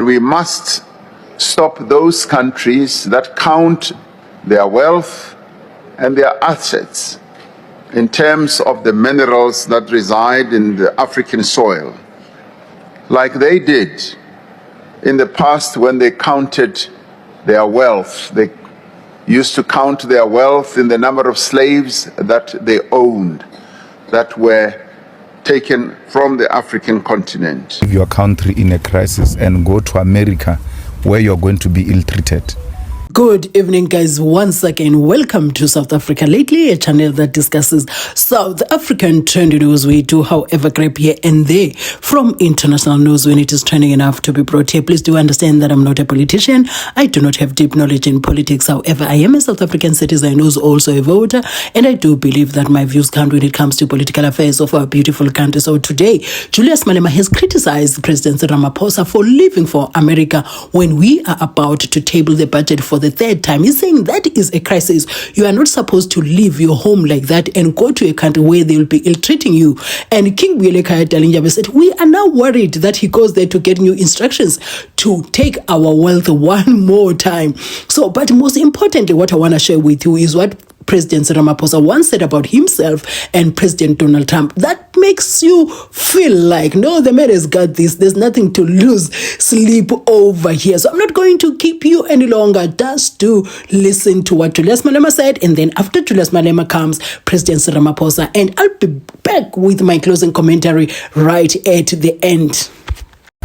We must stop those countries that count their wealth and their assets in terms of the minerals that reside in the African soil, like they did in the past when they counted their wealth. They used to count their wealth in the number of slaves that they owned, that were taken from the African continent. Your country in a crisis and go to America where you're going to be ill-treated. Good evening, guys. Once again, welcome to South Africa Lately, a channel that discusses South African trending news. We do, however, grab here and there from international news when it is trending enough to be brought here. Please do understand that I'm not a politician. I do not have deep knowledge in politics. However, I am a South African citizen who's also a voter, and I do believe that my views count when it comes to political affairs of our beautiful country. So today, Julius Malema has criticized President Ramaphosa for leaving for America when we are about to table the budget for the third time. He's saying that is a crisis. You are not supposed to leave your home like that and go to a country where they will be ill-treating you. And King BELA said, we are now worried that he goes there to get new instructions to take our wealth one more time. So, but most importantly, what I want to share with you is what President Ramaphosa once said about himself and President Donald Trump. That makes you feel like, no, the man has got this. There's nothing to lose sleep over here. So I'm not going to keep you any longer. Just to listen to what Julius Malema said. And then after Julius Malema comes President Ramaphosa. And I'll be back with my closing commentary right at the end.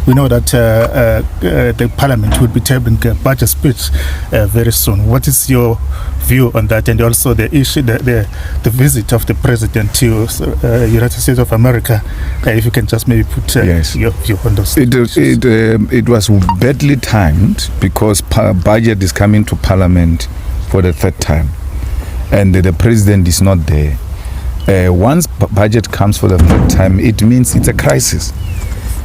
We know that the Parliament will be tabling a budget speech very soon. What is your view on that, and also the issue, the visit of the President to United States of America? If you can just maybe put your view on those. It was badly timed because budget is coming to Parliament for the third time, and the President is not there. Once budget comes for the third time, it means it's a crisis.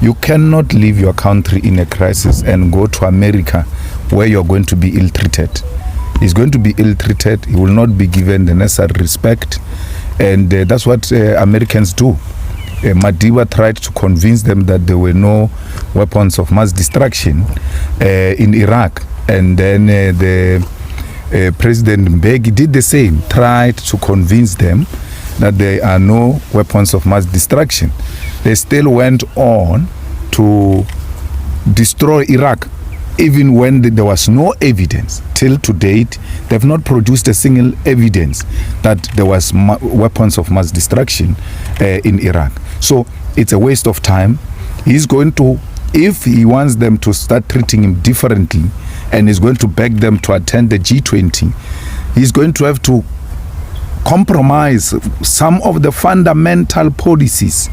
You cannot leave your country in a crisis and go to America where you're going to be ill-treated. He's going to be ill-treated. He will not be given the necessary respect. And that's what Americans do. Madiba tried to convince them that there were no weapons of mass destruction in Iraq. And then the President Mbeki did the same, tried to convince them that there are no weapons of mass destruction. They still went on to destroy Iraq, even when there was no evidence. Till to date, they've not produced a single evidence that there was weapons of mass destruction in Iraq. So it's a waste of time. He's going to, if he wants them to start treating him differently, and is going to beg them to attend the G20, he's going to have to compromise some of the fundamental policies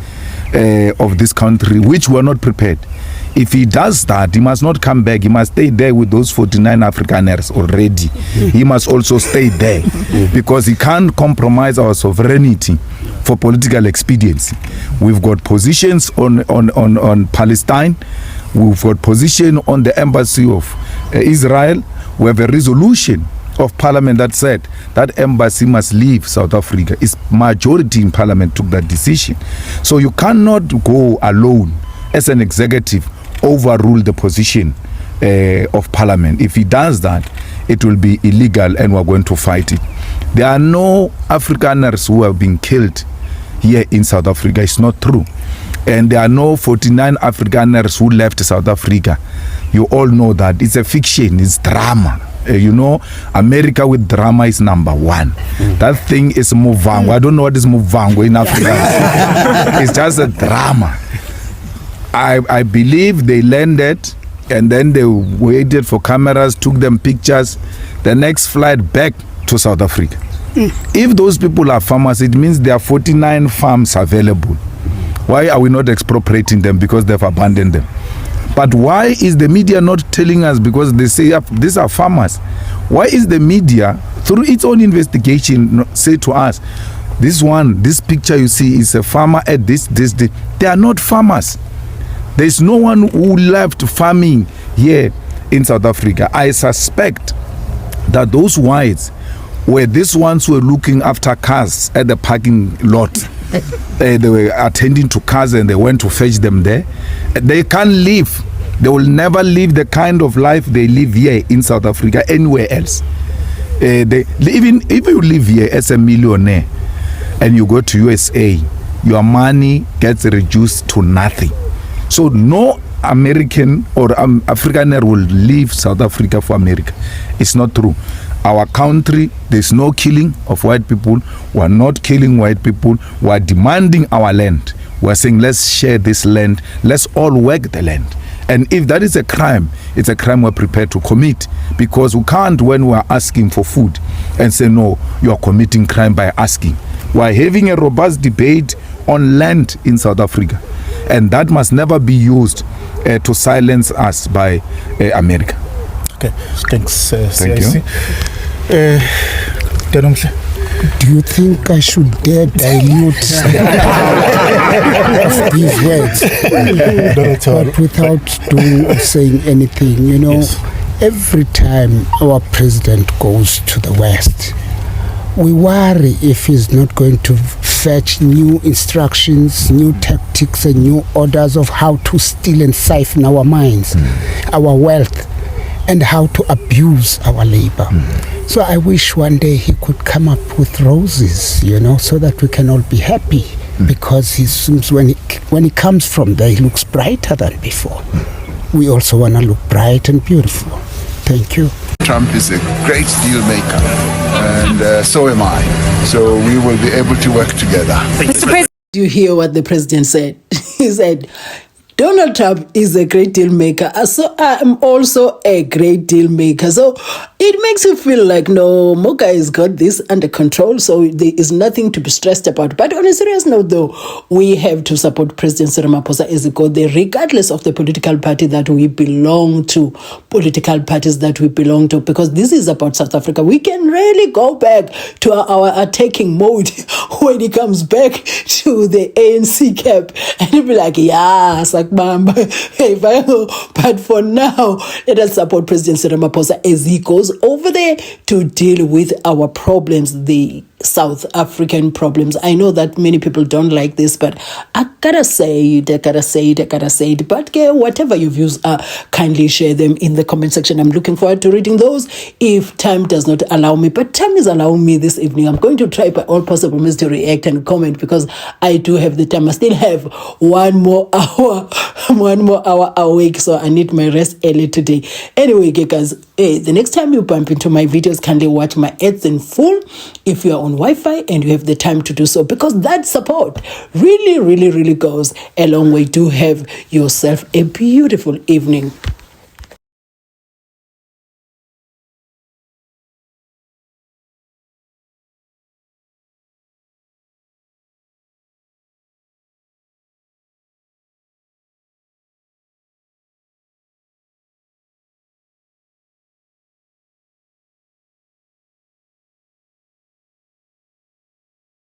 of this country, which were not prepared. If he does that, he must not come back. He must stay there with those 49 Afrikaners already. He must also stay there because he can't compromise our sovereignty for political expediency. We've got positions on Palestine. We've got position on the embassy of Israel. We have a resolution of Parliament that said that embassy must leave South Africa. Its majority in Parliament took that decision. So you cannot go alone as an executive overrule the position of Parliament. If he does that, it will be illegal and we're going to fight it. There are no Afrikaners who have been killed here in South Africa. It's not true. And there are no 49 Afrikaners who left South Africa. You all know that. It's a fiction. It's drama. You know, America with drama is number one. That thing is muvango. I don't know what is muvango in Africa. It's just a drama. I believe they landed and then they waited for cameras, took them pictures. The next flight back to South Africa. If those people are farmers, it means there are 49 farms available. Why are we not expropriating them? Because they've abandoned them. But why is the media not telling us? Because they say these are farmers. Why is the media, through its own investigation, say to us, this picture you see is a farmer at this. They are not farmers. There is no one who left farming here in South Africa. I suspect that those whites were these ones who were looking after cars at the parking lot. They were attending to cars and they went to fetch them there. They can't live They will never live the kind of life they live here in South Africa anywhere else. Even if you live here as a millionaire and you go to USA, your money gets reduced to nothing. So no American or Afrikaner will leave South Africa for America. It's not true. Our country, there's no killing of white people. We're not killing white people. We're demanding our land. We're saying, let's share this land. Let's all work the land. And if that is a crime, it's a crime we're prepared to commit, because we can't, when we're asking for food, and say, no, you're committing crime by asking. We're having a robust debate on land in South Africa, and that must never be used to silence us by America. Okay, thanks. Thank you. Do you think I should dare dilute of these words? But without doing or saying anything, you know, yes. Every time our president goes to the West, we worry if he's not going to fetch new instructions, new tactics, and new orders of how to steal and siphon our minds, our wealth, and how to abuse our labor. So I wish one day he could come up with roses, you know, so that we can all be happy, because he seems when he comes from there, he looks brighter than before. We also want to look bright and beautiful. Thank you. Trump is a great deal maker, and so am I. So we will be able to work together. Mr. President, do you hear what the president said? He said, Donald Trump is a great deal maker, so I am also a great deal maker. So it makes you feel like, no, Moka has got this under control, so there is nothing to be stressed about. But on a serious note, though, we have to support President Ramaphosa as he goes there, regardless of the political party that we belong to, political parties that we belong to, because this is about South Africa. We can really go back to our attacking mode when he comes back to the ANC camp, and he'll be like, yeah, but for now, let us support President Ramaphosa as he goes over there to deal with our problems, the South African problems. I know that many people don't like this, but I gotta say it. But whatever your views are, kindly share them in the comment section. I'm looking forward to reading those if time does not allow me. But time is allowing me this evening. I'm going to try by all possible means to react and comment, because I do have the time. I still have one more hour awake, so I need my rest early today. Anyway, guys, the next time you bump into my videos, kindly watch my ads in full if you are on Wi-Fi and you have the time to do so, because that support really goes a long way. Do have yourself a beautiful evening.